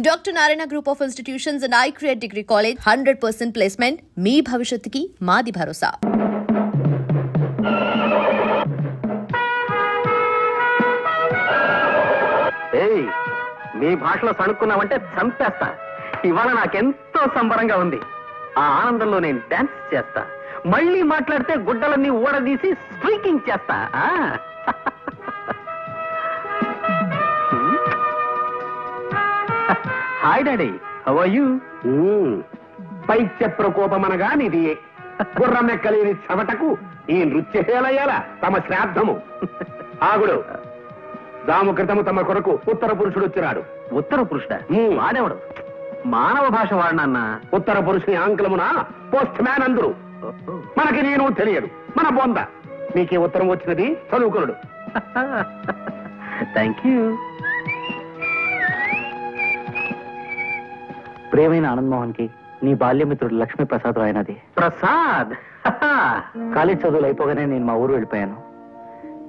Dr. Narayana Group of Institutions and iCreate Degree College 100% placement. మీ భవిష్యత్తుకి మాది భరోసా. ఏయ్, మీ భాషలో సణుక్కున్నావంటే చంపేస్తా. ఇవాళ నాకెంతో సంబరంగా ఉంది. ఆ ఆనందంలో నేను డాన్స్ చేస్తా. మళ్ళీ మాట్లాడితే గుడ్డలన్నీ ఊడదీసి స్పీకింగ్ చేస్తా. Hi daddy, how are you? పైత్య ప్రకోపమనగా నిది గుర్రమెక్కలేని చెమటకు ఈ నృత్యశేలయ్యాల తమ శ్రాద్ధము. ఆగుడు, దాము క్రితము తమ కొరకు ఉత్తర పురుషుడు వచ్చినాడు. ఉత్తర పురుషుడా? వాడేవాడు? మానవ భాష వాడినన్నా. ఉత్తర పురుషుని ఆంగ్లమున పోస్ట్ మ్యాన్ అందరు. మనకి నేను తెలియదు, మన బొంద. నీకే ఉత్తరం వచ్చినది, చదువుకునుడు. Thank you. ప్రియమైన ఆనంద్ మోహన్ కి నీ బాల్యమిత్రుడు లక్ష్మీ ప్రసాద్ రాయనది. ప్రసాద్, కాలేజ్ చదువులు అయిపోగానే నేను మా ఊరు వెళ్ళిపోయాను.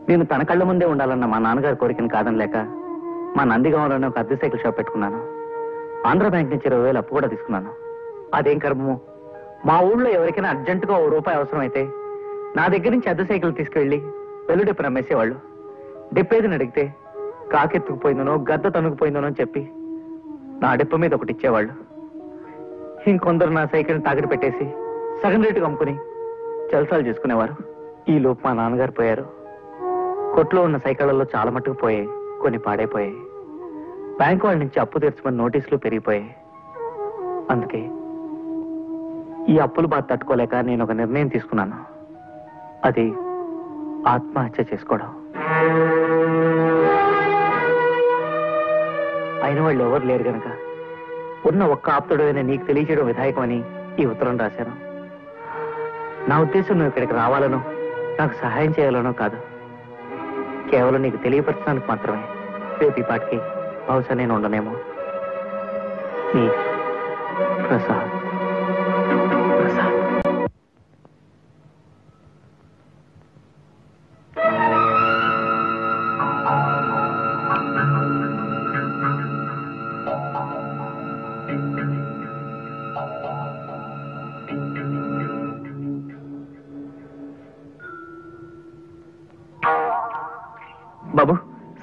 నేను తన కళ్ళ ముందే ఉండాలన్న మా నాన్నగారి కోరికను కాదనలేక మా నందిగామలోనే ఒక అద్దె సైకిల్ షాప్ పెట్టుకున్నాను. ఆంధ్ర బ్యాంక్ నుంచి 20,000 అప్పు కూడా తీసుకున్నాను. అదేం కర్మము, మా ఊళ్ళో ఎవరికైనా అర్జెంటుగా ₹1 అవసరం అయితే నా దగ్గర నుంచి అద్దె సైకిల్ తీసుకెళ్లి వెల్లుడిప్పు అమ్మేసేవాళ్ళు. డిప్పేదిని అడిగితే కాకెత్తుకుపోయిందనో గద్ద తనుకుపోయిందనో అని చెప్పి నా డిప్ప మీద ఒకటి ఇచ్చేవాళ్ళు. ఇంకొందరు నా సైకిల్ని తాకట్టు పెట్టేసి సగం రేటుకు అమ్ముకుని జల్సాలు చేసుకునేవారు. ఈ లోపు మా నాన్నగారు పోయారు. కొట్లో ఉన్న సైకిళ్లలో చాలా మట్టుకు పోయాయి, కొన్ని పాడైపోయాయి. బ్యాంకు వాళ్ళ నుంచి అప్పు తీర్చమని నోటీసులు పెరిగిపోయాయి. అందుకే ఈ అప్పులు బాధ తట్టుకోలేక నేను ఒక నిర్ణయం తీసుకున్నాను. అది ఆత్మహత్య చేసుకోవడం. అయిన వాళ్ళు ఎవరు లేరు గనక ఉన్న ఒక్క ఆప్తుడైనా నీకు తెలియచేయడం విధాయకమని ఈ ఉత్తరం రాశాను. నా ఉద్దేశం నువ్వు ఇక్కడికి రావాలనో నాకు సహాయం చేయాలనో కాదు, కేవలం నీకు తెలియపరచడానికి మాత్రమే. రేపు ఈ పాటికి బహుశా నేను ఉండనేమో. నీ ప్రసాద్. బాబు,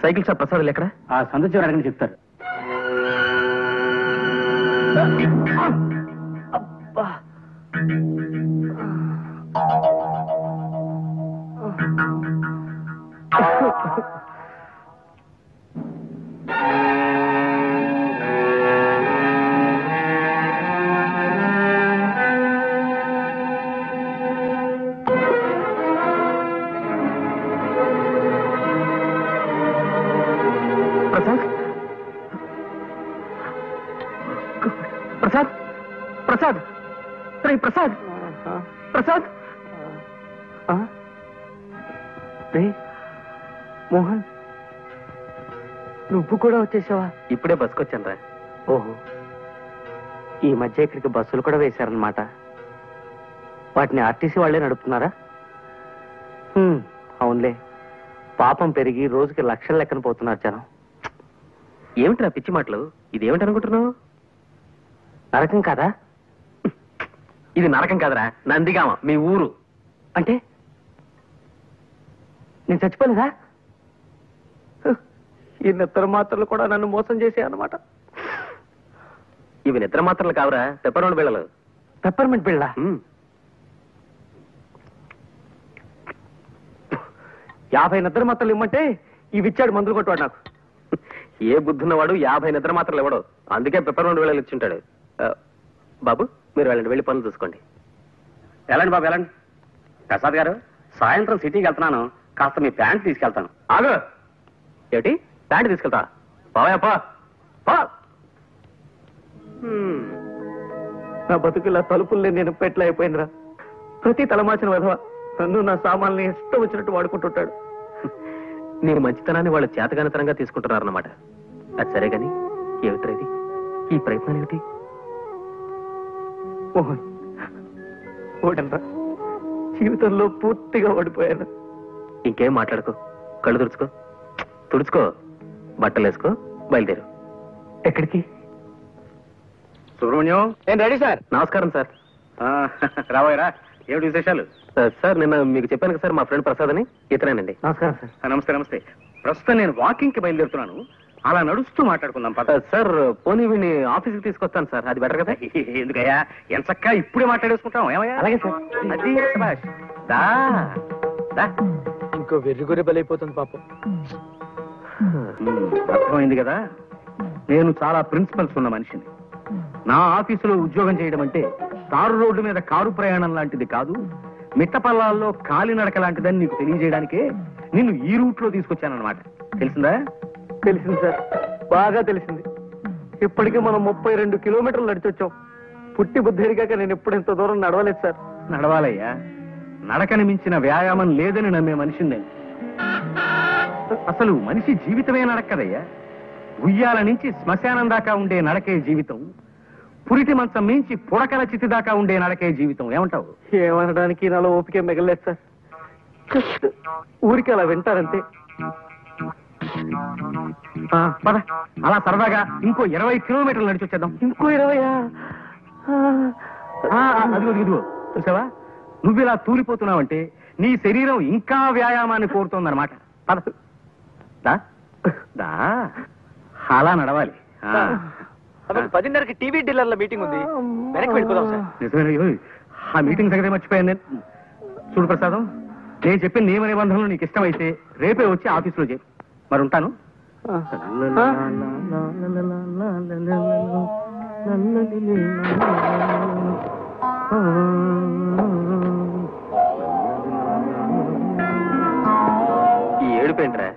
సైకిల్ షాప్ ప్రసాద్ ఎక్కడ? ఆ సందు చివరి అడగని చెప్తారు. ప్రసాద్, ప్రసాద్, ప్రసాద్, ప్రసాద్, ప్రసాద్. మోహన్, నువ్వు కూడా వచ్చేసావా? ఇప్పుడే బస్సుకొచ్చాను రా. ఓహో, ఈ మధ్య ఇక్కడికి బస్సులు కూడా వేశారనమాట. వాటిని ఆర్టీసీ వాళ్లే నడుపుతున్నారా? అవునులే, పాపం పెరిగి రోజుకి లక్షల లెక్కన పోతున్నారు జనం. ఏమిట్రా పిచ్చి మాటలు? ఇదేమిటి అనుకుంటున్నావు? నరకం కాదా? ఇది నరకం కాదరా, నందిగామ, మీ ఊరు. అంటే నేను చచ్చిపోలేదా? ఈ నిద్ర మాత్రలు కూడా నన్ను మోసం చేసాయన్నమాట. ఇవి నిద్ర మాత్రలు కావరా, పెప్పర్మెంట్ బిళ్ళలు. పెప్పర్మెంట్ బిళ్ళ? 50 నిద్ర మాత్రలు ఇమ్మంటే ఇవి ఇచ్చాడు మందులు కొట్టువాడు నాకు. ఏ బుద్ధున్నవాడు 50 నిద్ర మాత్రలు ఇవ్వడు, అందుకే పెప్పర్మెంట్ బిళ్ళలు ఇచ్చింటాడు. బాబు, మీరు వెళ్ళండి, వెళ్ళి పనులు చూసుకోండి. వెళ్ళండి బాబు, వెళ్ళండి. ప్రసాద్ గారు, సాయంత్రం సిటీకి వెళ్తున్నాను, కాస్త మీ ప్యాంట్ తీసుకెళ్తాను. ఆగు. ఏమిటి ప్యాంట్ తీసుకెళ్తా? పోయా. నా బతుకులా తలుపుల్ని నేను పెట్ల అయిపోయిందిరా. ప్రతి తలమాచిన విధవ నన్ను నా సామాన్ని ఇష్టం వచ్చినట్టు వాడుకుంటుంటాడు. నేను మంచితనాన్ని వాళ్ళు చేతగానితనంగా తీసుకుంటున్నారన్నమాట. అది సరే గాని ఏమిట్రేది ఈ ప్రయత్నం ఏమిటి? మోహన్, ఓడనరా, జీవితంలో పూర్తిగా ఓడిపోయాను. ఇంకేం మాట్లాడుకో, కళ్ళు తుడుచుకో, బట్టలు వేసుకో, బయలుదేరు. ఎక్కడికి? సుబ్రహ్మణ్యం, నేను రెడీ సార్. నమస్కారం సార్. రాబోయరా, ఏమిటి విశేషాలు? సార్ నిన్న మీకు చెప్పాను కదా సార్, మా ఫ్రెండ్ ప్రసాద్ అని, ఇతనేనండి. నమస్కారం సార్. నమస్తే నమస్తే. ప్రస్తుతం నేను వాకింగ్ కి బయలుదేరుతున్నాను. అలా నడుస్తూ మాట్లాడుకుందాం పద. సార్ పోనీ వీడిని ఆఫీస్కి తీసుకొస్తాను సార్, అది బెటర్ కదా? ఎందుకయ్యా, ఎంచక్కా ఇప్పుడే మాట్లాడేసుకుంటాం. ఏమయ్యా? అలాగే సార్. అది శభాష్. దా దా. ఇంకో వెర్రిగొర్రె బలైపోతుంది పాపం. అర్థమైంది కదా, నేను చాలా ప్రిన్సిపల్స్ ఉన్న మనిషిని. నా ఆఫీసులో ఉద్యోగం చేయడం అంటే తారు రోడ్డు మీద కారు ప్రయాణం లాంటిది కాదు, మిట్టపల్లాల్లో కాలినడక లాంటిదని నీకు తెలియజేయడానికే నిన్ను ఈ రూట్ లో తీసుకొచ్చానన్నమాట. తెలిసిందా? తెలిసింది సార్, బాగా తెలిసింది. ఇప్పటికే మనం 32 కిలోమీటర్లు నడిచొచ్చాం. పుట్టి బుద్ధిరిగాక నేను ఎప్పుడు ఇంత దూరం నడవలేదు సార్. నడవాలయ్యా, నడకని మించిన వ్యాయామం లేదని నమ్మే మనిషిని నేను. అసలు మనిషి జీవితమే నడక్కదయ్యా. ఉయ్యాల నుంచి శ్మశానం దాకా ఉండే నడకే జీవితం, పురిటి మంచం మించి పుడకల చితి దాకా ఉండే నడకే జీవితం. ఏమంటావు? ఏమనడానికి నాలో ఓపిక మిగలేదు సార్. జస్ట్ ఊరికి అలా వింటారంతే. పద, అలా సరదాగా ఇంకో 20 కిలోమీటర్లు నడిచి వచ్చేద్దాం. ఇంకో 20? అదిగో ఇదిగో, చూసావా, నువ్వు ఇలా తూలిపోతున్నావంటే నీ శరీరం ఇంకా వ్యాయామాన్ని కోరుతోందన్నమాట. పద, దా దా, అలా నడవాలి. 10:30కి టీవీ డీలర్ల మీటింగ్ ఉంది, వెనక్కి వెళ్ళిపోదాం సార్. నిజమే, ఆ మీటింగ్ సంగతి మర్చిపోయాను నేను. చూడు ప్రసాదం, నేను చెప్పిన నియమ నిబంధనలు నీకు ఇష్టమైతే రేపే వచ్చి ఆఫీసులో చేరు. మరి ఉంటాను. ఈ ఏడుపేంట్రా?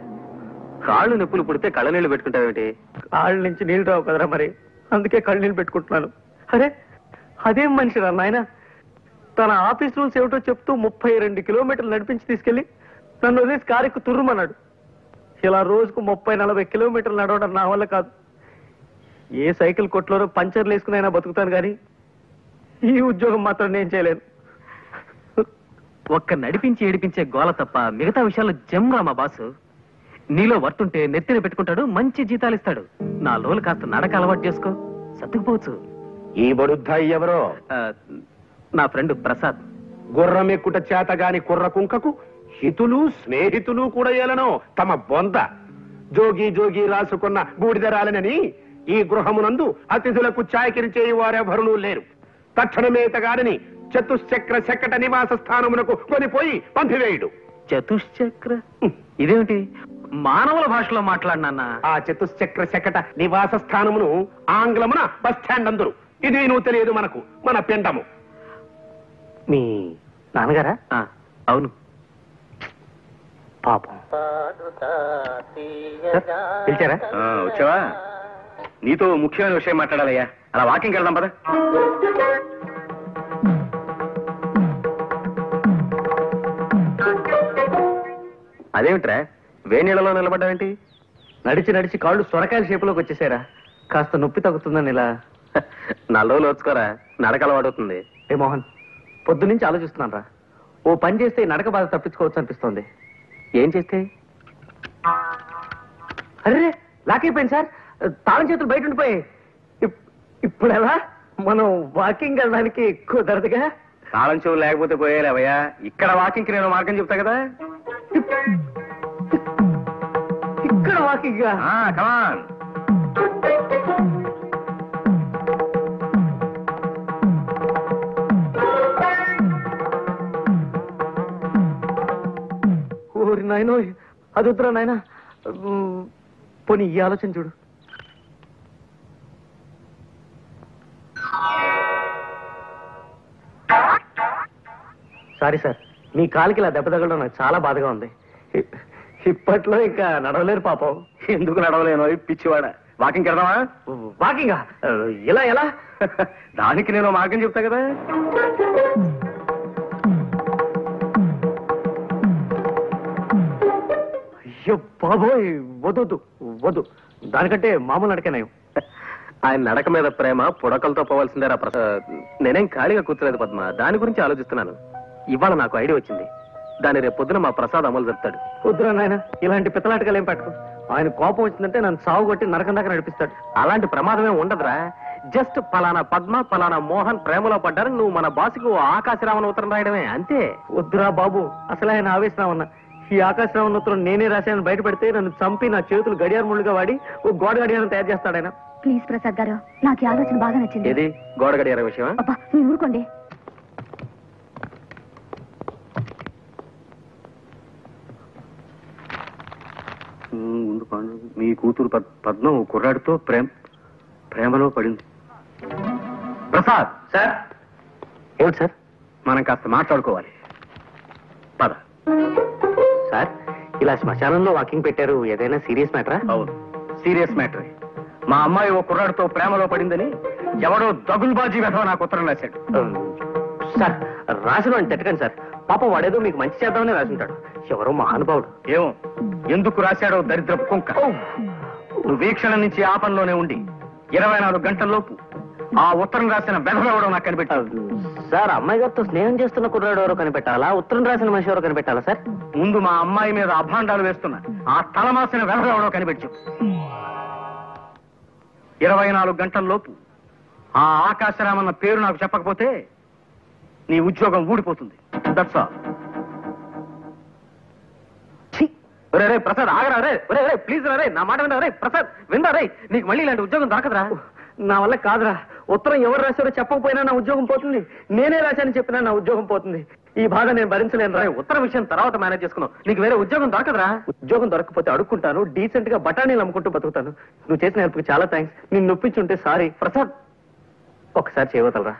కాళ్ళు నొప్పులు పుడితే కళ్ళ నీళ్లు పెట్టుకుంటావేమిటి? కాళ్ళ నుంచి నీళ్ళు రావు కదరా, మరి అందుకే కళ్ళు నీళ్ళు పెట్టుకుంటున్నాను. అరే అదేం మనిషిరా నాయన, తన ఆఫీస్ రూల్స్ ఏమిటో చెప్తూ 32 కిలోమీటర్లు నడిపించి తీసుకెళ్లి నన్ను వదిలేసి కారెక్కు తుర్రుమన్నాడు. ఇలా రోజుకు 30-40 కిలోమీటర్లు నడవడం నా వల్ల కాదు. ఏ సైకిల్ కొట్లోనో పంచర్లు వేసుకునైనా బతుకుతాను కానీ ఈ ఉద్యోగం మాత్రం నేను చేయలేను. ఒక్క నడిపించి ఏడిపించే గోల తప్ప మిగతా విషయాల్లో జమ్రా మా బాసు. నీలో వర్తుంటే నెత్తిన పెట్టుకుంటాడు, మంచి జీతాలు ఇస్తాడు. నా లోలు కాస్త నడక అలవాటు చేసుకో, సర్దుకుపోవచ్చు. ఈ బడుద్దాయి ఎవరో? నా ఫ్రెండ్ ప్రసాద్. గుర్రం ఎక్కుట చేతగాని కుర్ర కుంకకు హితులు స్నేహితులు కూడా ఏలనో తమ బొంద. జోగి జోగి రాసుకున్న బూడిదరాలనని ఈ గృహమునందు అతిథులకు చాకిరి చేయి వారెవరునూ లేరు. తక్షణమేతగాడని చతుశ్చక్ర శకట నివాస స్థానమునకు కొనిపోయి పంపివేయుడు. చతుశ్చక్ర ఇదేమిటి? మానవుల భాషలో మాట్లాడినా? ఆ చతుశ్చక్ర శకట నివాస స్థానమును ఆంగ్లమున బస్ స్టాండ్ అందరు. ఇది నువ్వు తెలియదు మనకు, మన పిండము. మీ నాన్నగారా? అవును. పాపం. పిలిచారా? వచ్చావా? నీతో ముఖ్యమైన విషయం మాట్లాడాలయ్యా. అలా వాకింగ్ వెళ్దాం పద. అదేమిట్రా వేణీళ్ళలో నిలబడ్డావేంటి? నడిచి నడిచి కాళ్ళు సొరకాయల షేపులోకి వచ్చేసారా? కాస్త నొప్పి తగ్గుతుందని ఇలా. నల్లోలు వచ్చుకోరా, నడక అలవాడుతుంది. ఏ మోహన్, పొద్దునుంచి ఆలోచిస్తున్నాను రా. ఓ పని చేస్తే నడక బాధ తప్పించుకోవచ్చు అనిపిస్తోంది. ఏం చేస్తే? అరే లాక్ అయిపోయింది సార్, తాళం చేతులు బయట ఉండిపోయాయి. ఇప్పుడు ఎలా? మనం వాకింగ్ వెళ్ళడానికి కుదరదుగా. తాళం చెవులు లేకపోతే పోయేలేవయ్యా. ఇక్కడ వాకింగ్ నేను మార్గం చెప్తా కదా. ఇక్కడ వాకింగ్? కమాన్. ఓరి నాయనో, అది వద్దురా నాయన. పోనీ ఈ ఆలోచన చూడు. సారీ సార్, మీ కాలికి ఇలా దెబ్బ తగలడం నాకు చాలా బాధగా ఉంది. ఇప్పట్లో ఇంకా నడవలేరు పాపం. ఎందుకు నడవలేను పిచ్చివాడ? వాకింగ్ వెళ్దామా? వాకింగా? ఎలా ఎలా? దానికి నేను మార్గం చెప్తా కదా. అయ్యో బాబోయ్, వద్దు వద్దు. దానికంటే మామూలు నడకనయం. ఆయన నడక మీద ప్రేమ పుడకలతో పోవాల్సిందేరా ప్రసాద్. నేనేం ఖాళీగా కూర్చోలేదు పద్మ, దాని గురించి ఆలోచిస్తున్నాను. ఇవాళ నాకు ఐడియా వచ్చింది. దాన్ని రేపు పొద్దున మా ప్రసాద్ అమలు చెప్తాడు. వద్దురా నాయన, ఇలాంటి పిత్తలాటకాలు ఏం పట్టుకో. ఆయన కోపం వచ్చిందంటే నన్ను సాగు కొట్టి నరకం దాకా నడిపిస్తాడు. అలాంటి ప్రమాదమే ఉండదురా. జస్ట్ పలానా పద్మ పలానా మోహన్ ప్రేమలో పడ్డారు, నువ్వు మన బాసుకు ఆకాశరామన్ ఉత్తరం రాయడమే అంతే. వద్దురా బాబు, అసలు ఆయన ఆవేశరామన్న. ఈ ఆకాశరామన్ ఉత్తరం నేనే రాశానని బయట పెడితే నన్ను చంపి నా చేతులు గడియార ముళ్ళుగా వాడి ఓ గోడ గడియారం తయారు చేస్తాడు ఆయన. ప్లీజ్ ప్రసాద్ గారు, నాకు ఈ ఆలోచన బాగా నచ్చింది. ఏది గోడ గడియార విషయమా? అబ్బా మీరు ఊరుకోండి. మీ కూతురు పద్మ కుర్రాడితో ప్రేమలో పడింది. ప్రసాద్ సార్. ఏమిటి సార్? మనం కాస్త మాట్లాడుకోవాలి. పద. సార్, ఇలా శ్మశానంలో వాకింగ్ పెట్టారు, ఏదైనా సీరియస్ మ్యాటరా? అవును, సీరియస్ మ్యాటర్. మా అమ్మాయి ఓ కుర్రాడితో ప్రేమలో పడిందని ఎవడో దగుల్బాజీ వెధవ నాకు ఉత్తరం రాశాడు. సార్, రాసిన అని తిట్టకండి సార్. పాపం వాడేదో మీకు మంచి చేద్దామని రాసుంటాడు. ఎవరో మహానుభావుడు. ఏమో ఎందుకు రాశాడో దరిద్రపు కుంక. నువ్వు వీక్షణ నుంచి ఆ పనిలోనే ఉండి 24 గంటల్లోపు ఆ ఉత్తరం రాసిన వెధవెవడో నాకు కనిపెట్టాడు. సార్, అమ్మాయి గారితో స్నేహం చేస్తున్న కుర్రాడు ఎవరో కనిపెట్టాలా, ఉత్తరం రాసిన మనిషి ఎవరో కనిపెట్టాలా సార్? ముందు మా అమ్మాయి మీద అభాండాలు వేస్తున్న ఆ తలమాసిన వెధవెవడో కనిపెట్టు. 24 గంటల్లోపు ఆ ఆకాశరామన్న పేరు నాకు చెప్పకపోతే నీ ఉద్యోగం ఊడిపోతుంది. That's all. రే ప్రసాద్, ఆగరా రే. రే ప్లీజ్ రే, నా మాట వినరా రే. ప్రసాద్ విందా రే, నీకు మళ్ళీ ఇలాంటి ఉద్యోగం దొరకదురా. నా వల్ల కాదురా. ఉత్తరం ఎవరు రాశారో చెప్పకపోయినా నా ఉద్యోగం పోతుంది. నేనే రాశానని చెప్పినా నా ఉద్యోగం పోతుంది. ఈ బాధ నేను భరించలేను రా. ఉత్తరం విషయం తర్వాత మేనేజ్ చేసుకున్నావు, నీకు వేరే ఉద్యోగం దొరకదురా. ఉద్యోగం దొరకకపోతే అడుక్కుంటాను, డీసెంట్ గా బఠానీలు అమ్ముకుంటూ బతుకుతాను. నువ్వు చేసిన హెల్ప్కి చాలా థ్యాంక్స్. నేను నొప్పించుంటే సారీ. ప్రసాద్ ఒకసారి చేయవతలరా.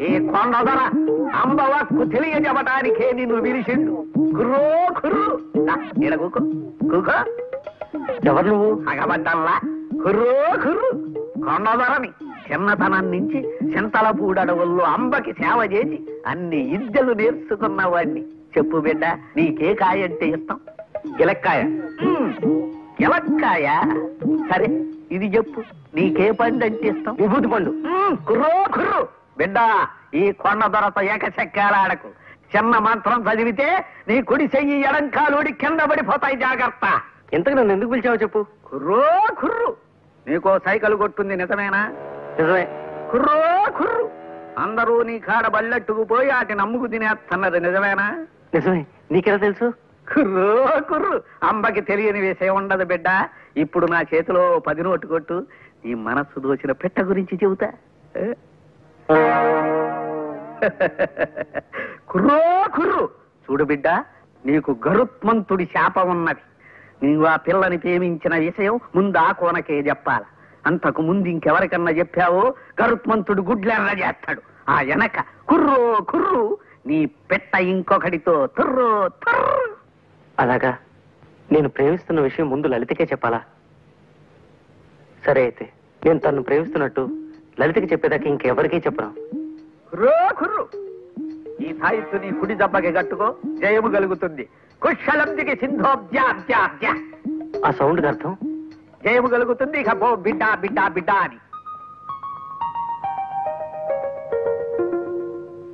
ఈ కొండదర అంబవక్కు తెలియజెప్పటానికే నిన్ను విరిసిండు. కుర్రో కుర్రు ఈడ కూకో కూకో. ఎవరు నువ్వు? అగబడ్డల్లా కుర్రో కుర్రు. కొండదరని చిన్నతనం నుంచి చింతలపూడడవుల్లో అంబకి సేవ చేసి అన్ని విద్యలు నేర్చుకున్నవాడిని. చెప్పు బిడ్డ, నీకే కాయ అంటే ఇష్టం? గిలక్కాయ. గిలక్కాయ సరే, ఇది చెప్పు, నీకే పండు అంటే ఇష్టం? విభూతి పండు. కుర్రో కుర్రు బిడ్డ, ఈ కొండ దొరత ఏకచక్రాడకు. చిన్న మంత్రం చదివితే నీ కుడి చెయ్యి ఎడంకాలుడి కింద పడిపోతాయి, జాగ్రత్త. ఇంతకు నన్ను ఎందుకు పిలిచావో చెప్పు. కుర్రో కుర్రు, నీకో సైకిల్ కొట్టుంది నిజమేనా? నిజమే. కుర్రో కుర్రు, అందరూ నీ కాడ బల్లెట్టుకు పోయి వాటి నమ్ముకు తినేస్తున్నది నిజమేనా? నిజమే. నీకెలా తెలుసు? కుర్రో కుర్రు, అంబకి తెలియని విషయం ఉండదు బిడ్డ. ఇప్పుడు నా చేతిలో 10 నోటు కొట్టు, నీ మనస్సు దోచిన పెట్ట గురించి చెబుతా. కుర్రో కుర్రు, చూడు బిడ్డ, నీకు గరుత్మంతుడి శాపం ఉన్నది. నీవు ఆ పిల్లని ప్రేమించిన విషయం ముందు ఆ కోనకే చెప్పాల. అంతకు ముందు ఇంకెవరికన్నా చెప్పావో గరుత్మంతుడు గుడ్లెర్ర చేస్తాడు. ఆ వెనక కుర్రో కుర్రు, నీ పెట్ట ఇంకొకటితో తుర్రో తుర్రు. అలాగా? నేను ప్రేమిస్తున్న విషయం ముందు లలితకే చెప్పాలా? సరే అయితే నేను తను ప్రేమిస్తున్నట్టు లలితకి చెప్పేదాకా ఇంకెవరికీ చెప్పను. కుర్రో కుర్రు, ఈ సాయిత్తు నీ కుడి దెబ్బకి కట్టుకో, జయము కలుగుతుంది. కుశలందికి సింధోబ్జాబ్జాబ్జా. ఆ సౌండ్ అర్థం? జయము కలుగుతుంది. ఇక బో బిడ్డ బిడ్డ బిడ్డ అని.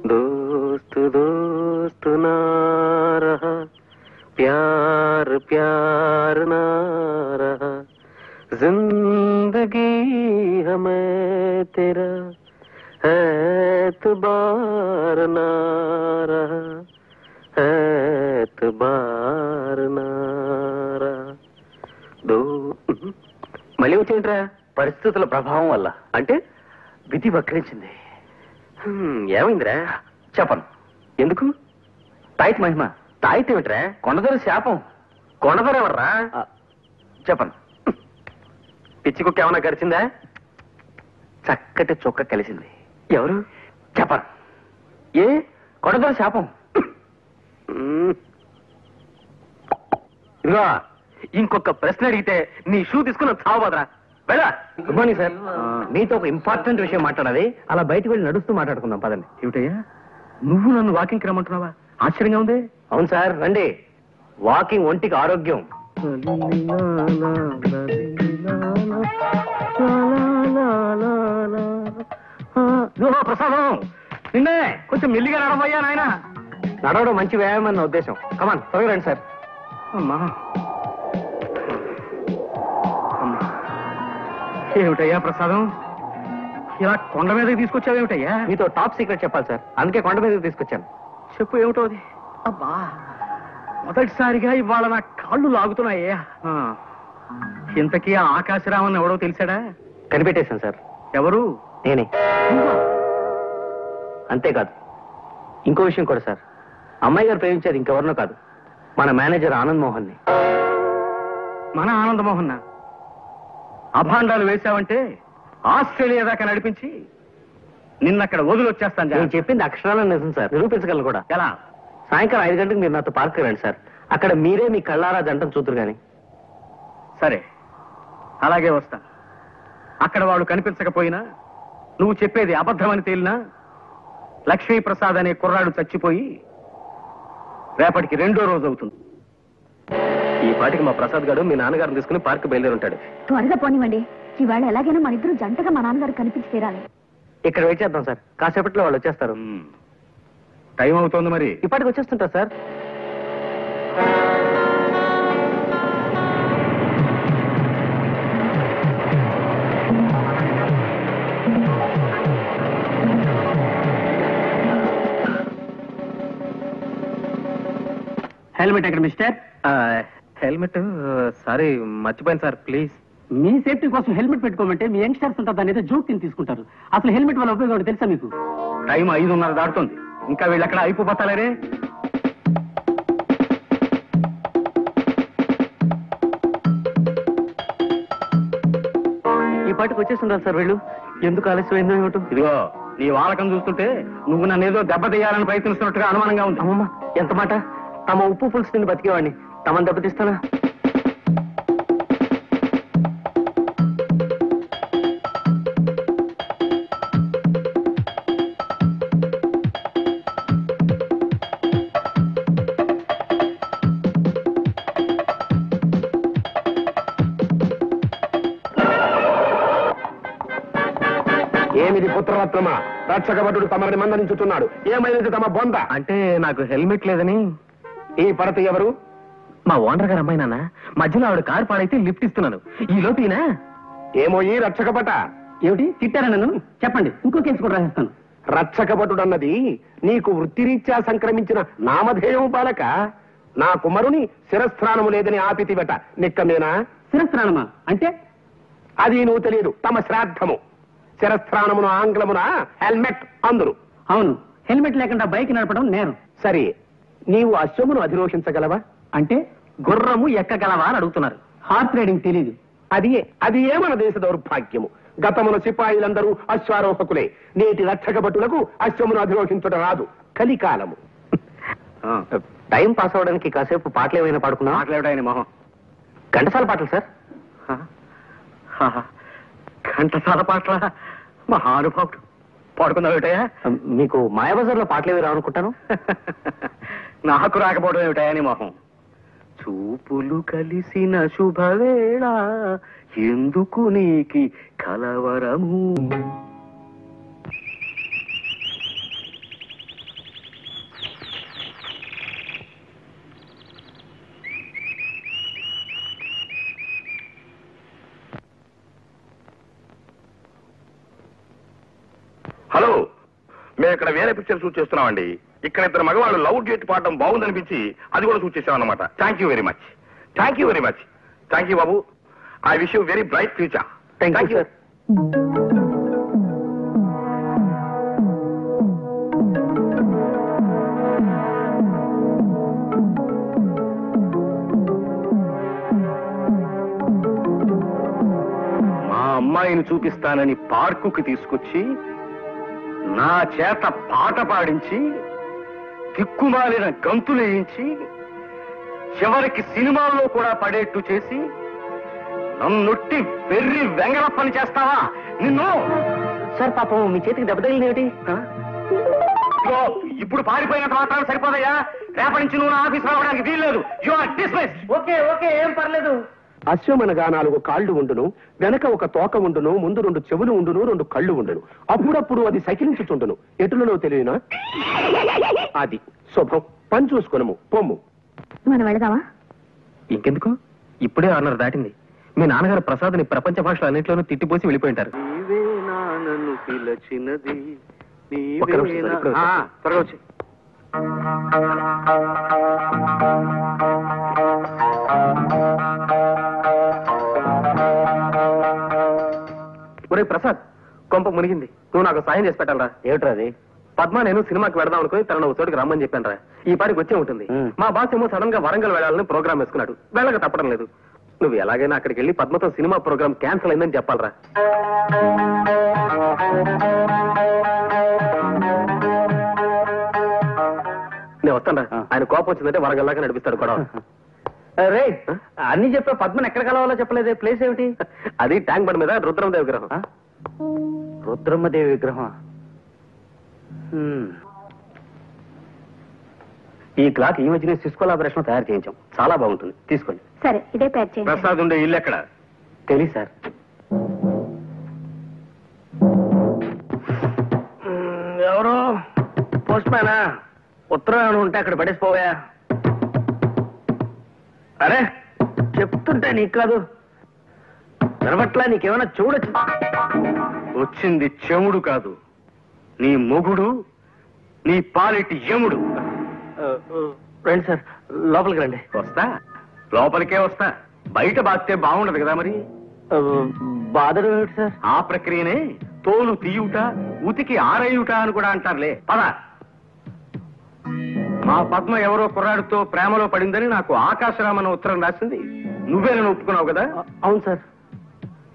దోస్తు దోస్తు నా రహా, ప్యార్ ప్యార్ నా రహా, జిందగీ హమే తెరా एतबार ना रहा, एतबार ना रहा. మళ్ళీ వచ్చింట్రా? పరిస్థితుల ప్రభావం వల్ల. అంటే విధి వక్రించింది. ఏమైందిరా? చెప్పను. ఎందుకు? తాయిత్ మహిమ. తాయిత్ ఏమిట్రా? కొండదొర శాపం. కొండదొర ఎవర్రా? చెప్పను. పిచ్చి కుక్క ఏమన్నా గడిచిందా? చక్కటి చొక్క కలిసింది. ఎవరు? చెప్పను. ఏ? కొండదొర శాపం. ఇదిగో, ఇంకొక ప్రశ్న అడిగితే నీ షూ తీసుకున్న చావబోదరా. వెళ్ళా. Good morning sir. మీతో ఒక ఇంపార్టెంట్ విషయం మాట్లాడాలి. అలా బయటకు వెళ్ళి నడుస్తూ మాట్లాడుకుందాం పదండి. ఏమిటయ్యా, నువ్వు నన్ను వాకింగ్కి రమ్మంటున్నావా? ఆశ్చర్యంగా ఉంది. అవును సార్, రండి. వాకింగ్ ఒంటికి ఆరోగ్యం. ఇదిగో ప్రసాదం నిన్నే కొంచెం మెల్లిగా నడవయ్యా నాయన. నడవడం మంచి వ్యాయామం అన్న ఉద్దేశం. కమాన్ త్వరగా రండి సార్. అమ్మా ఏమిటయ్యా ప్రసాదం, ఇలా కొండ మీదకి తీసుకొచ్చావేమిటయ్యా? మీతో టాప్ సీక్రెట్ చెప్పాలి సార్, అందుకే కొండ మీదకి తీసుకొచ్చాను. చెప్పు ఏమిటో అది. అబ్బా మొదటిసారిగా ఇవాళ నా కాళ్ళు లాగుతున్నాయ్యా. ఇంతకీ ఆ ఆకాశరామన్ ఎవడో తెలిసాడా? కనిపెట్టేశాను సార్. ఎవరు? నేనే. అంతేకాదు ఇంకో విషయం కూడా సార్. అమ్మాయి గారు ప్రేమించేది ఇంకెవరినో కాదు, మన మేనేజర్ ఆనంద్ మోహన్ ని. మన ఆనంద్ మోహన్ అభాండాలు వేశావంటే ఆస్ట్రేలియా దాకా నడిపించి నిన్నక్కడ వదిలొచ్చేస్తాను. నేను చెప్పింది అక్షరాలను నిజం సార్, నిరూపించగలను కూడా. ఎలా? సాయంకాలం 5 గంటలకు మీరు నాతో పార్క్ రండి సార్, అక్కడ మీరే మీ కళ్ళారా జంటను చూతురు గాని. సరే అలాగే వస్తా. అక్కడ వాడు కనిపించకపోయినా, నువ్వు చెప్పేది అబద్ధమని తేలినా, లక్ష్మీప్రసాద్ అనే కుర్రాడు చచ్చిపోయి రేపటికి 2వ రోజు అవుతుంది. ఈ పాటికి మా ప్రసాద్ గారు మీ నాన్నగారిని తీసుకుని పార్క్ బయలుదేరి ఉంటాడు. త్వరగా పోనివ్వండి, ఈవేళ ఎలాగైనా మన ఇద్దరు జంటగా మా నాన్నగారు కనిపించి తీరాలి. ఇక్కడ వెయిట్ చేద్దాం సార్, కాసేపట్లో వాళ్ళు వచ్చేస్తారు. టైం అవుతోంది మరి. ఇప్పటికి వచ్చేస్తుంటారు సార్. హెల్మెట్ ఎక్కడ మిస్టర్? హెల్మెట్ సారీ మర్చిపోయాను సార్, ప్లీజ్. మీ సేఫ్టీ కోసం హెల్మెట్ పెట్టుకోమంటే మీ యంగ్స్టర్స్ ఉంటారు దాని ఏదో జోక్ కింద తీసుకుంటారు. అసలు హెల్మెట్ వల్ల ఉపయోగం తెలుసా మీకు? టైం 5:30 దాటుతుంది, ఇంకా వీళ్ళు ఎక్కడ అయిపోతారే. ఈ పాటికి వచ్చేస్తుంటారు సార్ వీళ్ళు. ఎందుకు ఆలస్యమైందో ఏమిటో. ఇదిగో నీ వాలకం చూస్తుంటే నువ్వు నన్నేదో దెబ్బతీయాలని ప్రయత్నిస్తున్నట్టుగా అనుమానంగా ఉంది. అమ్మమ్మ ఎంత మాట! తమ ఉప్పు పులుసు తిని బతికేవాడిని తమను దెబ్బతీస్తానా? ఏమిది పుత్రరత్నమా? రక్షకభటుడు తమరిని మందలించుతున్నాడు. ఏమైనది తమ బొంద? అంటే నాకు హెల్మెట్ లేదని. ఈ పడత ఎవరు? మా ఓనర్ గారు అమ్మాయి నాన్న. మధ్యలో ఆవిడ కారు పాడైతే లిఫ్ట్ ఇస్తున్నాను. ఈ లోపీనా? ఏమో ఈ రక్షకభట. ఏమిటి తిట్టారా నన్ను? చెప్పండి, ఇంకో కేసు కూడా రాసేస్తాను. రక్షకభటుడన్నది నీకు వృత్తిరీత్యా సంక్రమించిన నామధేయం బాలక. నా కుమారుని శిరస్త్రానము లేదని ఆపితివట, నిక్కమేనా? శిరస్త్రాణమా అంటే? అది నువ్వు తెలియదు. తమ శ్రాద్ధము. శిరస్త్రానమును ఆంగ్లమున హెల్మెట్ అందురు. అవును, హెల్మెట్ లేకుండా బైక్ నడపడం నేరం. సరే, నీవు అశ్వమును అధిరోషించగలవా? అంటే గుర్రము ఎక్కగలవా అని అడుగుతున్నారు. హార్స్ రైడింగ్ తెలీదు. అది ఏ మన దేశ దౌర్భాగ్యము. గతమున సిపాయిలందరూ అశ్వారోహకులే. నేటి రక్షకభటులకు అశ్వమును అధిరోషించడం రాదు. కలికాలము. టైం పాస్ అవడానికి కాసేపు పాటలు ఏమైనా పాడుకున్నా? మాట్లాడాయని మొహం. ఘంటసాల పాటలు సార్. ఘంటసాల పాటల మహానుభావుడు. పాడుకుందావుటయా? మీకు మాయాబజార్లో పాటలు ఏవి రావనుకుంటాను. నాకు రాకపోవడం ఏమిటాయని మొహం. చూపులు కలిసిన శుభవేళ ఎందుకు నీకి కలవరము. హలో, మేము ఇక్కడ వేరే పిక్చర్ షూట్ చేస్తున్నామండి. ఇక్కడ 2 మగవాళ్ళు లవ్ డేట్ పాడడం బాగుందనిపించి అది కూడా షూట్ చేసాం అన్నమాట. Thank you very much. Thank you very much. Thank you Babu. I wish you very bright future. Thank you sir. మా అమ్మాయిని చూపిస్తానని పార్కుకి తీసుకొచ్చి నా చేత పాట పాడించి దిక్కుమాలిన గంతులేయించి చివరికి సినిమాల్లో కూడా పడేట్టు చేసి నన్నొట్టి వెర్రి వెంగళ పని చేస్తావా నిన్ను? సార్ పాపం మీ చేతికి దెబ్బ తగిలింది ఏమిటి? ఇప్పుడు పారిపోయినంత మాత్రం సరిపోదయ్యా. రేపటి నుంచి నువ్వు నా ఆఫీస్ రావడానికి వీల్లేదు. You are dismissed. Okay okay, ఏం పర్లేదు. అశ్వమనగా 4 కాళ్ళు ఉండును, వెనక ఒక తోక ఉండును, ముందు 2 చెవులు ఉండును, 2 కళ్ళు ఉండును. అప్పుడప్పుడు అది సకిలించుచుండును. ఎటులలో తెలియనా? అది శుభం. పని చూసుకునము, పొమ్ము. మనం వెళదామా? ఇంకెందుకు, ఇప్పుడే 6:30 దాటింది. మీ నాన్నగారు ప్రసాద్ని ప్రపంచ భాషలు అన్నింటిలోనూ తిట్టిపోసి వెళ్ళిపోయింటారు. త్వరగా వచ్చి. ఒరే ప్రసాద్, కొంప మునిగింది. నువ్వు నాకు సాయం చేసి పెట్టాలరా. ఏమిట్రా అది? పద్మ నేను సినిమాకి వెళదాం అనుకుని తనను ఒక చోటుకి రమ్మని చెప్పాను రా. ఈ పాటికి వచ్చే ఉంటుంది. మా బాస్ ఏమో సడన్ గా వరంగల్ వెళ్ళాలని ప్రోగ్రామ్ వేసుకున్నాడు. వెళ్ళక తప్పడం లేదు. నువ్వు ఎలాగైనా అక్కడికి వెళ్ళి పద్మతో సినిమా ప్రోగ్రామ్ క్యాన్సిల్ అయిందని చెప్పాలరా. నేను వస్తాను రా. ఆయన కోపం వచ్చిందంటే వరంగల్ దాకా నడిపిస్తాడు కూడా. రే, అన్ని చెప్పా, పద్మని ఎక్కడ కలవాలో చెప్పలేదే. ప్లేస్ ఏమిటి? అది ట్యాంక్ బండ్ మీద రుద్రమదేవి విగ్రహం. రుద్రమ్మదేవి విగ్రహం. ఈ క్లాక్ ఈ మధ్యనే సిస్కో లాబరేషన్ తయారు చేయించాం. చాలా బాగుంటుంది, తీసుకోండి. సరే, ఇదే ప్యాక్ చేయండి. ప్రసాద్ ఉండే ఇల్లు ఎక్కడ? తెలియదు సార్. ఎవరు? పోస్ట్ మ్యానా? ఉత్తరం ఉంటే అక్కడ పడేసిపోయా. అరే, చెప్తుంటే నీకు కాదు వినబట్లా? నీకేమైనా చూడొచ్చు. వచ్చింది చెముడు కాదు, నీ మొగుడు, నీ పాలిటి యముడు. రండి సార్, లోపలికి రండి. వస్తా, లోపలికే వస్తా. బయట బాస్తే బాగుండదు కదా మరి. బాధలు ఏమిటి సార్? ఆ ప్రక్రియనే తోలు తీయుట, ఉతికి ఆరేయుట అని కూడా అంటారులే. పద. మా పద్మ ఎవరో కుర్రాడితో ప్రేమలో పడిందని నాకు ఆకాశరామన్న ఉత్తరం రాసింది. నువ్వేనని ఒప్పుకున్నావు కదా? అవును సార్.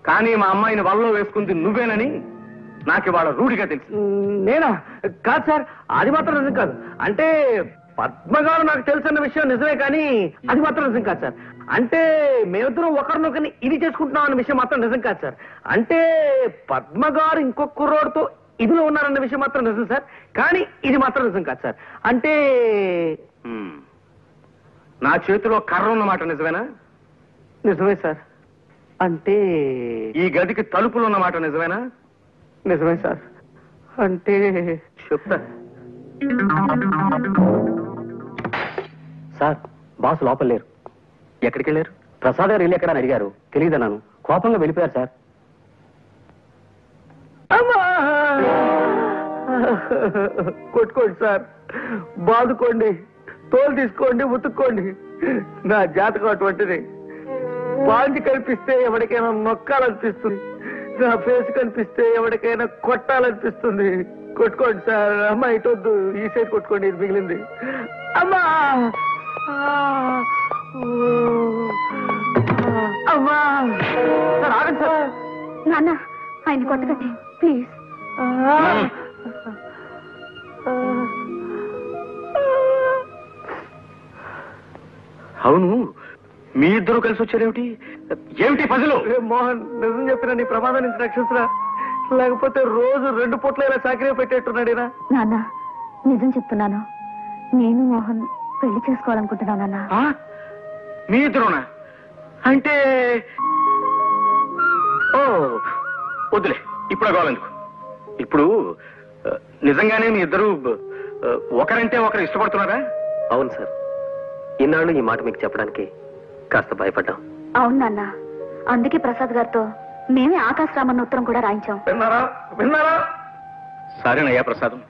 కానీ మా అమ్మాయిని వల్లో వేసుకుంది నువ్వేనని నాకు ఇవాళ రూఢిగా తెలుసు. నేనా? కాదు సార్, అది మాత్రం నిజం కాదు. అంటే పద్మ గారు నాకు తెలుసన్న విషయం నిజమే, కానీ అది మాత్రం నిజం కాదు సార్. అంటే మేమిద్దరం ఒకరినొకరిని ఇది చేసుకుంటున్నాం అన్న విషయం మాత్రం నిజం కాదు సార్. అంటే పద్మ గారు ఇంకొక కుర్రోడితో ఇదిలో ఉన్నారన్న విషయం మాత్రం నిజం సార్, కానీ ఇది మాత్రం నిజం కాదు సార్. అంటే నా చేతిలో కర్ర ఉన్నమాట నిజమేనా? నిజమే సార్. అంటే ఈ గదికి తలుపులు ఉన్నమాట నిజమేనా? నిజమే సార్. అంటే చెప్తా. సార్, బాస్ లోపల లేరు. ఎక్కడికి వెళ్ళారు? ప్రసాద్ గారు ఇల్లు ఎక్కడ అని అడిగారు. తెలియదన్నాను. కోపంగా వెళ్ళిపోయారు సార్. కొట్టుకోండి సార్, బాదుకోండి, తోలు తీసుకోండి, ఉతుక్కోండి. నా జాతకం అటువంటిది. పాంచి కనిపిస్తే ఎవరికైనా నొక్కాలనిపిస్తుంది, నా ఫేస్ కనిపిస్తే ఎవరికైనా కొట్టాలనిపిస్తుంది. కొట్టుకోండి సార్. అమ్మా ఇటొద్దు, ఈ సైడ్ కొట్టుకోండి, ఇది మిగిలింది. అమ్మా, అమ్మా. సార్ ఆగండి సార్. నాన్న, ఆయన కొట్టకండి ప్లీజ్. అవును, మీ ఇద్దరు కలిసి వచ్చారేమిటి? ఏమిటి పజలు? మోహన్, నిజం చెప్పిన నీ ప్రమాదం నుంచి రక్షించరా, లేకపోతే రోజు 2 పూట్ల ఇలా చాకరీ పెట్టేట్టున్నాడేనా? నాన్న, నిజం చెప్తున్నాను. నేను మోహన్ పెళ్లి చేసుకోవాలనుకుంటున్నాను నాన్న. మీ ఇద్దరునా? అంటే ఓ వద్దులే, ఇప్పుడు కావాలెందుకు. ఇప్పుడు నిజంగానే మీ ఇద్దరు ఒకరంటే ఒకరు ఇష్టపడుతున్నారా? అవును సార్. ఇన్నాళ్ళు ఈ మాట మీకు చెప్పడానికి కాస్త భయపడ్డాం. అవును నాన్న, అందుకే ప్రసాద్ గారితో మేమే ఆకాశరామన్న ఉత్తరం కూడా రాయించాం. విన్నారా? విన్నారా? సరేనయ్యా ప్రసాదం,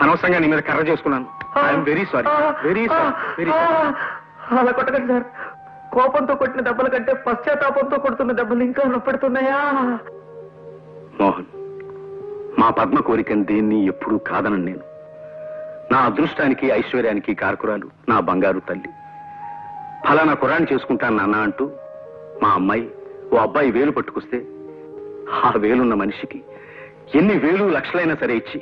అనవసరంగా నీ మీద కర్ర చేసుకున్నాను. I'm very sorry, very sorry, very sorry. అలా కొట్టకండి సార్. కోపంతో కొట్టిన దెబ్బల కంటే పశ్చాత్తాపంతో కొడుతున్న దెబ్బలు ఇంకా నొప్పెడుతున్నాయా? మోహన్, మా పద్మ కోరికని దేన్ని ఎప్పుడూ కాదనను నేను. నా అదృష్టానికి ఐశ్వర్యానికి కారకురాలు నా బంగారు తల్లి. ఫలానా కుర్రాన్ని చేసుకుంటాను నాన్న అంటూ మా అమ్మాయి ఓ అబ్బాయి వేలు పట్టుకొస్తే ఆ వేలున్న మనిషికి ఎన్ని వేలు లక్షలైనా సరే ఇచ్చి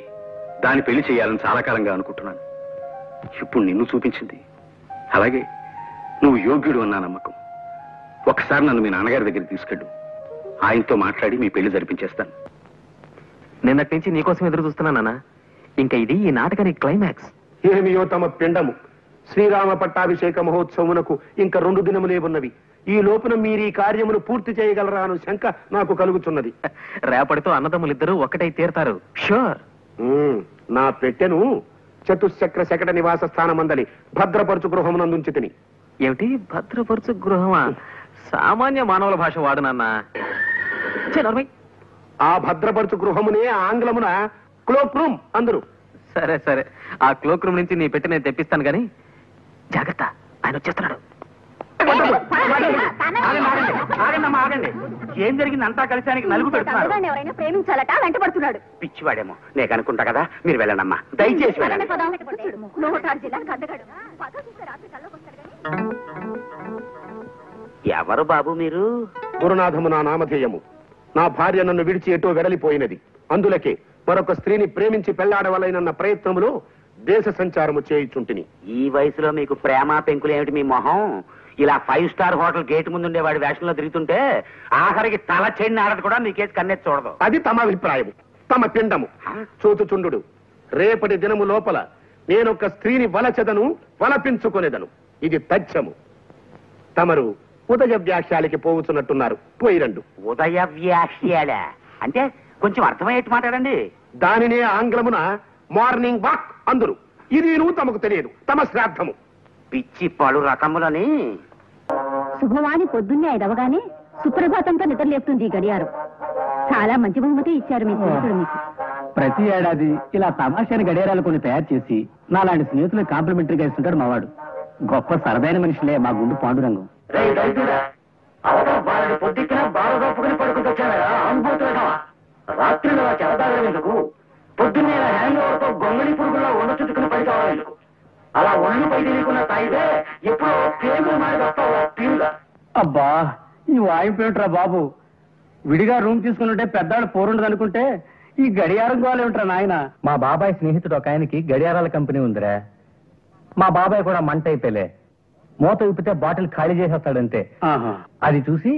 దాన్ని పెళ్లి చేయాలని చాలా కాలంగా అనుకుంటున్నాను. ఇప్పుడు నిన్ను చూపించింది. అలాగే నువ్వు యోగ్యుడు అన్న నమ్మకం. ఒకసారి నన్ను మీ నాన్నగారి దగ్గరికి తీసుకెళ్ళు. ఆయనతో మాట్లాడి మీ పెళ్లి జరిపించేస్తాను. నిన్నటి నుంచి నీకోసం ఎదురు చూస్తున్నానా? ఇంకా ఇది ఈ నాటకానికి క్లైమాక్స్. ఏమియో తమ పిండము. శ్రీరామ పట్టాభిషేక మహోత్సవమునకు ఇంకా 2 దినములే ఉన్నవి. ఈ లోపున మీరు ఈ కార్యమును పూర్తి చేయగలరా అను శంక నాకు కలుగుతున్నది. రేపటితో అన్నదమ్ములిద్దరూ ఒక్కటై తీరుతారు. షూర్. నా పెట్టెను చతుశ్చక్ర శకట నివాస స్థానమందలి భద్రపరచు గృహమునందుంచి తిని. ఏమిటి భద్రపరచు గృహమా? సామాన్య మానవుల భాష వాడునన్నా. ఆ భద్రపరచు గృహమునే ఆంగ్లమున క్లోక్ రూమ్ అందరు. సరే సరే, ఆ క్లోక్ రూమ్ నుంచి నీ పెట్టి నేను తెప్పిస్తాను గాని జాగ్రత్త, ఆయన వచ్చేస్తున్నాడు. ఆగండి. ఏం జరిగింది? అంతా కలిసి ఆయనకి నలుగు పెడుతున్నారు. ఎవరైనా ప్రేమించాలట, వెంటబడుతున్నాడు. పిచ్చివాడేమో, నేను అనుకుంటా కదా. మీరు వెళ్ళండమ్మా, దయచేసి వెళ్ళండి. ఎవరు బాబు మీరు? గురునాథము నా నామధేయము. నా భార్య నన్ను విడిచి ఎటో వెడలిపోయినది. అందులకే మరొక స్త్రీని ప్రేమించి పెళ్లాడవలైనన్న ప్రయత్నములో దేశ సంచారము చేయుచుంటిని. ఈ వయసులో మీకు ప్రేమ పెంకులు ఏమిటి? మీ మొహం ఇలా 5 స్టార్ హోటల్ గేట్ ముందుండే వాడి వేషంలో తిరుగుతుంటే ఆఖరికి తల చెండి ఆడదు కూడా మీకేసి కన్నెత్తి చూడదు. అది తమ అభిప్రాయము, తమ పిండము. చూచుచుండు, రేపటి దినము లోపల నేనొక స్త్రీని వలచెదను, వలపించుకొనేదను. ఇది తథ్యము. తమరు ఉదయ వ్యాఖ్యాలకి పోవుచున్నట్టున్నారు. పోయిరండు. ఉదయ వ్యాఖ్యాల అంటే కొంచెం అర్థమయ్యేట్టు మాట్లాడండి. దానినే ఆంగ్లమున మార్నింగ్ వాక్ అందురు. ఇది తమకు తెలియదు. తమ శ్రాద్ధము. పిచ్చి పలు రకములని. శుభవాణి పొద్దున్నే 5 అవగానే సుప్రభాతంతో నిద్రలేపుతుంది ఈ గడియారం. చాలా మంచి బహుమతి ఇచ్చారు మీ స్నేహితుడు మీకు. ప్రతి ఏడాది ఇలా తమాషాని గడియారాలు కొన్ని తయారు చేసి నాలాంటి స్నేహితులు కాంప్లిమెంటరీగా ఇస్తుంటాడు మావాడు. గొప్ప సరదైన మనుషులే మా గుండు పాండురంగం. రాత్రి చెరదాగేందుకు పొద్దున్నే హ్యాంగోవర్తో గొంగళి పురుగుల్లో ఒళ్ళు చుట్టుకుని పని కావాలి. అలా ఒళ్ళు పై తెలియకుండా తాగితే ఎప్పుడో పేగులు మారి వస్తావు. అబ్బా, ఈ వాయింపేమిట్రా బాబు. విడిగా రూమ్ తీసుకుని పెద్దాడు పోరుండదు అనుకుంటే ఈ గడియారం గోలేమిట్రా నాయన. మా బాబాయ్ స్నేహితుడు ఒక ఆయనకి గడియారాల కంపెనీ ఉందిరా. మా బాబాయ్ కూడా మంట అయిపోలే. మూత విప్పితే బాటిల్ ఖాళీ చేసేస్తాడంతే. అది చూసి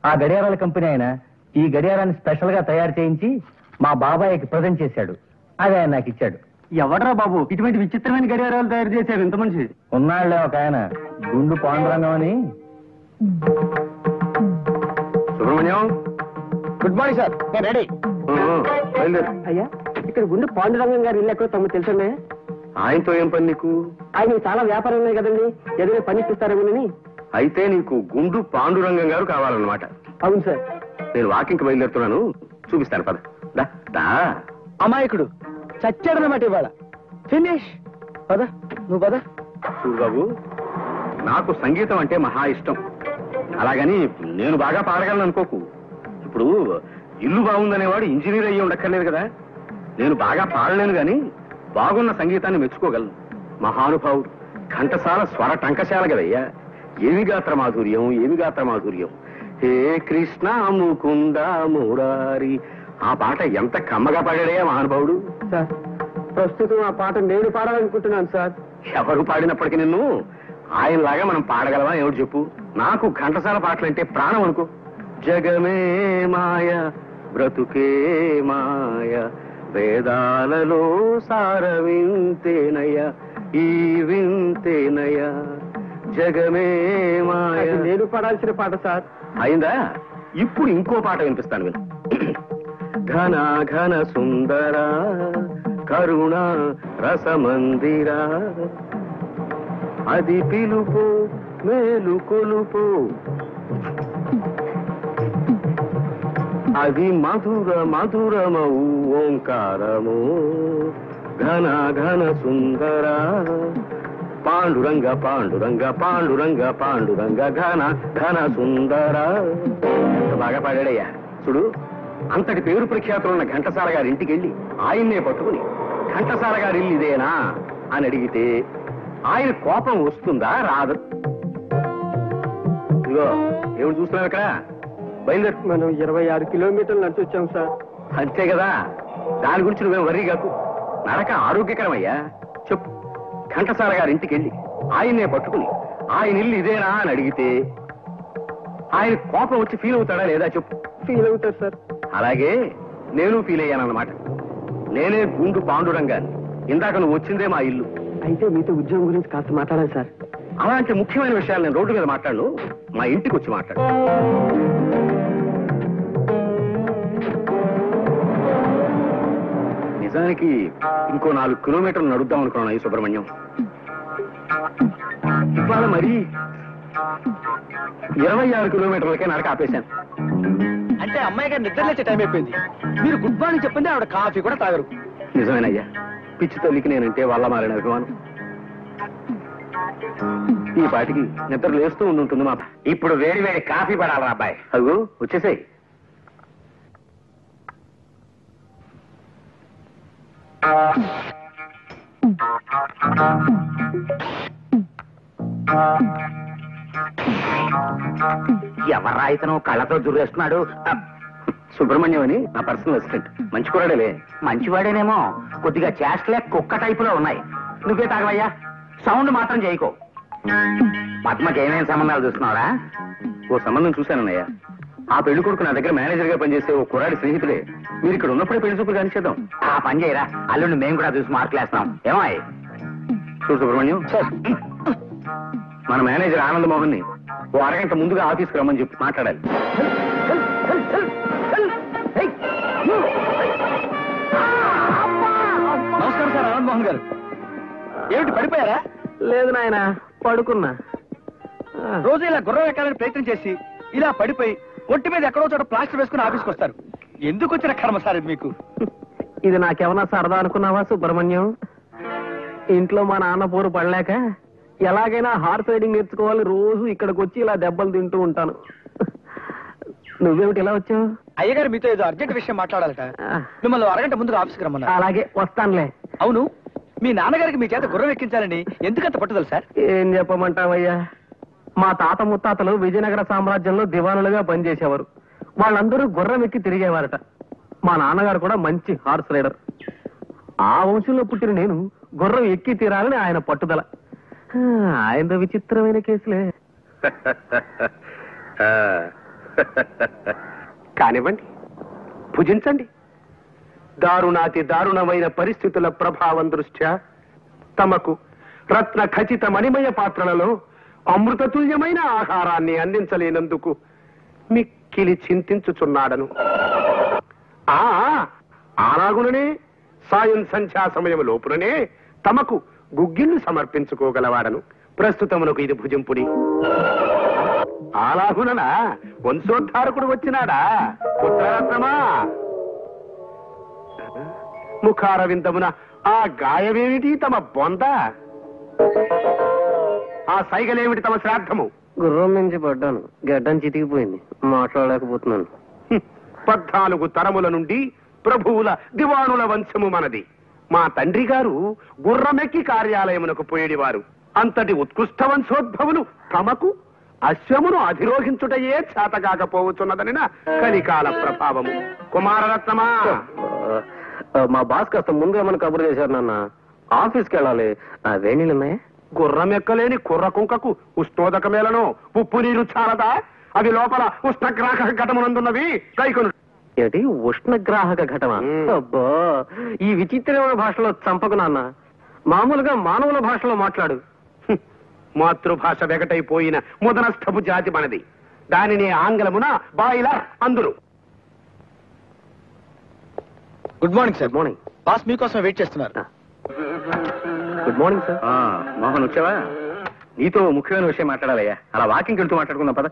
ఆ గడియారాల కంపెనీ ఆయన ఈ గడియారాన్ని స్పెషల్ గా తయారు చేయించి మా బాబాయ్కి ప్రజెంట్ చేశాడు. అది ఆయన నాకు ఇచ్చాడు. ఎవడరా బాబు ఇటువంటి విచిత్రమైన గడియారాలు తయారు చేశారు ఇంత మనిషి? ఉన్నాళ్లే ఒక ఆయన, గుండు పాండురంగం అని. Subrahmanyam, good morning sir. నేను రెడీ. అయ్యా, ఇక్కడ గుండు పాండురంగం గారు ఇల్లు ఎక్కడో తమకు తెలుసండి. ఆయనతో ఏం పని నీకు? ఆయన చాలా వ్యాపారం ఉన్నాయి కదండి, ఏదైనా పని ఇస్తారేమోనని. అయితే నీకు గుండు పాండురంగం గారు కావాలన్నమాట. అవును సార్. నేను వాకింగ్కి బయలుదేరుతున్నాను, చూపిస్తాను. పద. అమాయకుడు చచ్చాడనమాట ఇవాళ. ఫినిష్. పద, నువ్వు పద. చూడు బాబు, నాకు సంగీతం అంటే మహా ఇష్టం. అలాగని నేను బాగా పాడగలను అనుకోకు. ఇప్పుడు ఇల్లు బాగుందనేవాడు ఇంజనీర్ అయ్యి ఉండక్కర్లేదు కదా. నేను బాగా పాడలేను గాని బాగున్న సంగీతాన్ని మెచ్చుకోగలను. మహానుభావుడు, ఘంటసాల స్వర టంకశాల కదయ్యా. ఏమి గాత్ర మాధుర్యం, ఏమి గాత్ర మాధుర్యం. హే కృష్ణ ముకుంద మురారి, ఆ పాట ఎంత కమ్మగా పాడాడయ్యా మహానుభావుడు. సార్, ప్రస్తుతం ఆ పాట నేను పాడాలనుకుంటున్నాను సార్. ఎవరు పాడినప్పటికీ నిన్ను ఆయనలాగా మనం పాడగలవా ఏమిటి చెప్పు? నాకు ఘంటసాల పాటలంటే ప్రాణం అనుకో. జగమే మాయ బ్రతుకే మాయ, వేదాలలో సార వింతేనయ, ఈ వింతేనయ. జగమే మాయ. నేను పాడాల్సిన పాట సార్. అయిందా? ఇప్పుడు ఇంకో పాట వినిపిస్తాను విను. ఘన ఘన సుందర కరుణ రసమందిరా, అది పిలుపు మేలు కొలుపు, అది మధుర మధురమౌ ఓంకారము. ఘన ఘన సుందర పాండురంగ పాండురంగ పాండురంగ పాండురంగ ఘన ఘన సుందర. బాగా పాడాడయ్యా. చూడు, అంతటి పేరు ప్రఖ్యాతులున్న ఘంటసాల గారి ఇంటికి వెళ్ళి ఆయన్నే పట్టుకుని ఘంటసాల గారి ఇల్లు ఇదేనా అని అడిగితే ఆయన కోపం వస్తుందా రాదు? ఇదిగో ఏమిటి చూస్తున్నావు ఇక్కడ? బయలుదేరు. మనం 26 కిలోమీటర్లు నడిచి వచ్చాం సార్. అంతే కదా, దాని గురించి నువ్వేం వర్రీ కాకు. నడక ఆరోగ్యకరమయ్యా. చెప్పు, ఘంటసాల గారి ఇంటికి వెళ్ళి ఆయన్నే పట్టుకుని ఆయన ఇల్లు ఇదేనా అని అడిగితే ఆయన కోపం వచ్చి ఫీల్ అవుతాడా లేదా చెప్పు? ఫీల్ అవుతారు సార్. అలాగే నేను ఫీల్ అయ్యానన్నమాట. నేనే గుండు పాండురంగాన్ని. ఇందాక నువ్వు వచ్చిందే మా ఇల్లు. అయితే మీతో ఉద్యోగం గురించి కాస్త మాట్లాడాలి సార్. అలాంటి ముఖ్యమైన విషయాలు నేను రోడ్డు మీద మాట్లాడను. మా ఇంటికి వచ్చి మాట్లాడు. నిజానికి ఇంకో 4 కిలోమీటర్లు నడుద్దాం అనుకున్నాను ఈ సుబ్రహ్మణ్యం. ఇవాళ మరి 26 కిలోమీటర్లకే నడక ఆపేశాను. అంటే అమ్మాయి గారు నిద్రలేచే టైం అయిపోయింది. మీరు గుడ్ మార్నింగ్ చెప్పింది ఆవిడ కాఫీ కూడా తాగరు. నిజమేనయ్యా, పిచ్చి తల్లికి నేనంటే వాళ్ళ మారిన అభిమానం. ఈ పాటికి నిద్ర లేస్తూ ఉంటుంది మా. ఇప్పుడు వేడి వేడి కాఫీ పడాలి అబ్బాయి. అగో వచ్చేసాయి. ఎవరా ఇతను కళ్ళతో జుర్రేస్తున్నాడు? సుబ్రహ్మణ్యం అని నా పర్సనల్ అసిస్టెంట్. మంచి కూరడేలే. మంచివాడేనేమో, కొద్దిగా చేష్టలే కుక్క టైపులో ఉన్నాయి. నువ్వే తాగవయ్యా, సౌండ్ మాత్రం చేయకో. పద్మకి ఏమేమి సంబంధాలు చూస్తున్నావురా? ఓ సంబంధం చూశానన్నయ్య. ఆ పెళ్లి కొడుకు నా దగ్గర మేనేజర్ గా పనిచేసే ఓ కుర్రాడి స్నేహితుడే. మీరు ఇక్కడ ఉన్నప్పుడే పెళ్లి చూపులు కానిచేద్దాం. ఆ పని చేయరా, అల్లుండి మేము కూడా చూసి మార్కులేస్తున్నాం. ఏమాయ్? చూడు సుబ్రహ్మణ్యం, మన మేనేజర్ ఆనంద్ మోహన్ ని ఓ అరగంట ముందుగా ఆఫీస్కి రమ్మని చెప్పి మాట్లాడాలి. నమస్కారం సార్ ఆనంద్ మోహన్ గారు. ఏమిటి పడిపోయారా? లేదు నాయన, పడుకున్నా. రోజు ఇలా గుర్రం ఎక్కాలని ప్రయత్నం చేసి ఇలా పడిపోయి ఒంటి మీద ఎక్కడో చోట ప్లాస్టర్ వేసుకుని ఆఫీస్కి వస్తారు. ఎందుకు వచ్చిన కర్మ సార్ ఇది మీకు? ఇది నాకేమన్నా సరదా అనుకున్నావా సుబ్రహ్మణ్యం? ఇంట్లో మా నాన్న పోరు పడలేక ఎలాగైనా హార్స్ రైడింగ్ నేర్చుకోవాలి, రోజు ఇక్కడికి వచ్చి ఇలా దెబ్బలు తింటూ ఉంటాను. నువ్వేమిటి ఇలా వచ్చావు? అయ్యగారు మీతో ఏదో అర్జెంట్ విషయం మాట్లాడాలట. మిమ్మల్ని అరగంట ముందుగా ఆఫీస్కి రమ్మన్నారు. అలాగే వస్తానులే. అవును, మీ నాన్నగారికి మీ చేత గుర్రం ఎక్కించాలని ఎందుకంత పట్టుదల సార్? ఏం చెప్పమంటావయ్యా, మా తాత ముత్తాతలు విజయనగర సామ్రాజ్యంలో దివానులుగా పనిచేసేవారు. వాళ్ళందరూ గుర్రం ఎక్కి తిరిగేవారట. మా నాన్నగారు కూడా మంచి హార్స్ రైడర్. ఆ వంశంలో పుట్టిన నేను గుర్రం ఎక్కి తీరాలని ఆయన పట్టుదల. ఆయన విచిత్రమైన కేసులే. కానివ్వండి, భుజించండి. దారుణాతి దారుణమైన పరిస్థితుల ప్రభావం దృష్ట్యా తమకు రత్న ఖచ్చిత మణిమయ పాత్రలలో అమృతతుల్యమైన ఆహారాన్ని అందించలేనందుకు మిక్కిలి చింతించుచున్నాడను. అలాగుననే సాయం సంధ్యా సమయం లోపుననే తమకు గుగ్గిళ్ళు సమర్పించుకోగలవాడను. ప్రస్తుతమునకు ఇది భుజింపుడి. అలాగుననా వంశోద్ధారకుడు వచ్చినాడా? పుత్రరత్నమా, ముఖారవిందమున ఆ గాయమేమిటి తమ బొంద? ఆ సైగలేమిటి తమ శ్రాద్ధము? గుర్రం నుంచి పడ్డాను, గడ్డం చితికిపోయింది, మాట్లాడలేకపోతున్నాను. 14 తరముల నుండి ప్రభువుల దివానుల వంశము మనది. మా తండ్రి గారు గుర్రమెక్కి కార్యాలయమునకు పోయేడివారు. అంతటి ఉత్కృష్ట వంశోద్భవులు తమకు అశ్వమును అధిరోహించుటయే చేతగాకపోవచ్చున్నదనిన కలికాల ప్రభావము. కుమారరత్నమా, మా బాస్ కాస్త ముందుగా మన కబురు చేశారు నాన్న. ఆఫీస్కి వెళ్ళాలి. వేణీలున్నాయా? గుర్రమెక్కలేని కుర్ర కుంకకు ఉష్ణోదకమేలను ఉప్పు నీరు చాలదా? అవి లోపల ఉష్ణగ్రాహక ఘటమునందున్నవి. కైకొను. ఏంటి ఉష్ణగ్రాహక ఘటన? అబ్బా, ఈ విచిత్రమైన భాషలో చంపకు నాన్న. మామూలుగా మానవుల భాషలో మాట్లాడు. మాతృభాష వెగటైపోయిన ముదనస్థపు జాతి మనది. దానిని ఆంగ్లమున బాయిలర్ అందురు. Good morning sir. Good morning. Boss మీకోసం వెయిట్ చేస్తున్నారు. Good morning sir. మోహన్ వచ్చావా? నీతో ముఖ్యమైన విషయం మాట్లాడాలయ్యా. అలా వాకింగ్ వెళ్తూ మాట్లాడుకుందాం పద.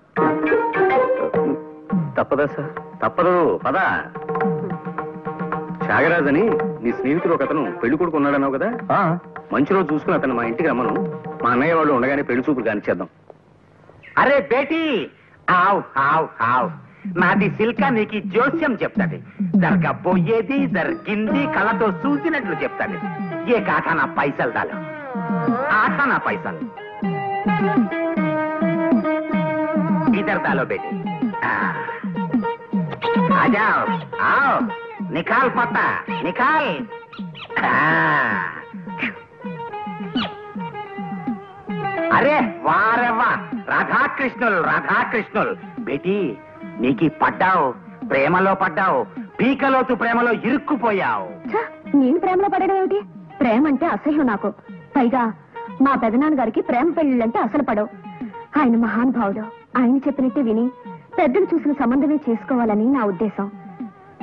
తప్పదా సార్? తప్పదు, పద. త్యాగరాజ్ అని నీ స్నేహితుడు ఒక అతను పెళ్లి కొడుకు ఉన్నాడన్నావు కదా? మంచి రోజు చూసుకుని అతను మా ఇంటికి రమ్మను. మా అన్నయ్య వాళ్ళు ఉండగానే పెళ్లి చూపులు కానిచ్చేద్దాం. అరే బేటీ, ఆవ్ ఆవ్ ఆవ్. నాది సిల్క నీకు జోస్యం చెప్తాది. జరగబోయేది జరిగింది కళ్ళతో చూసినట్లు చెప్తాది. ఏ కాఠానా పైసలు దాలు, ఆఠానా పైసలు ఇద్దరు దాలో బేటీ. ఆజాओ, आओ, निकाल पता, निकाल. అరే వారెవ్వా, రాధాకృష్ణులు రాధాకృష్ణులు. బేటీ, నీకు పడ్డావు, ప్రేమలో పడ్డావు, పీకలోతు ప్రేమలో ఇరుక్కుపోయావు. నేను ప్రేమలో పడడం ఏమిటి? ప్రేమ అంటే అసహ్యం నాకు. పైగా మా పెదనాన్న గారికి ప్రేమ పెళ్లిళ్ళంటే అసలు పడవు. ఆయన మహానుభావుడు. ఆయన చెప్పినట్టే విని పెద్దలు చూసిన సంబంధమే చేసుకోవాలని నా ఉద్దేశం.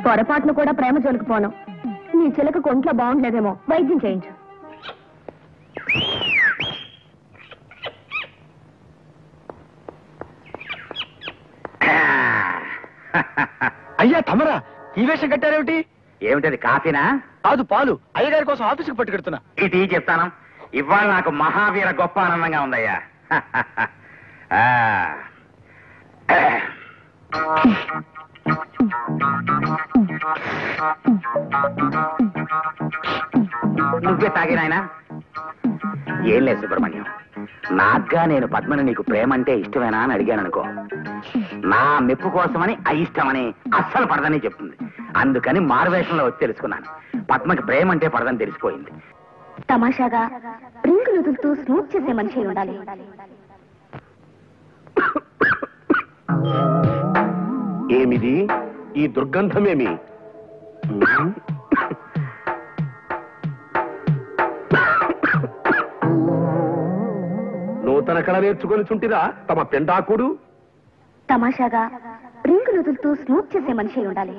పొరపాటును కూడా ప్రేమ జోలికి పోను. నీ చిలక కొంట్లో బాగుండలేదేమో, వైద్యం చేయించు. అయ్యా తమరా ఈ వేషం కట్టారేమిటి? ఏమిటది, కాఫీనా? కాదు, పాలు. అయ్యగారి కోసం ఆఫీసుకు పట్టుకెడుతున్నా. ఇది చెప్తాను. ఇవాళ నాకు మహావీర గొప్ప ఆనందంగా ఉందయ్యా. నువ్వే తాగినాయనా? ఏం లేదు సుబ్రహ్మణ్యం, నాగ్గా నేను పద్మని నీకు ప్రేమ అంటే ఇష్టమేనా అని అడిగాను అనుకో, నా మెప్పు కోసమని అయిష్టమని అస్సలు పడదని చెప్తుంది. అందుకని మారువేషంలో వచ్చి తెలుసుకున్నాను. పద్మకి ప్రేమ అంటే పడదని తెలిసిపోయింది. తమాషాగా రింగులు వదులుతూ స్మూత్ చేసే మనిషి ఉండాలి. ఏమిది ఈ దుర్గంధమేమి? నూతన కళ నేర్చుకొని చుంటిరా తమ పెండాకుడు? తమాషాగా రింగులు వదులుతూ స్మూత్ చేసే మనిషి ఉండాలి.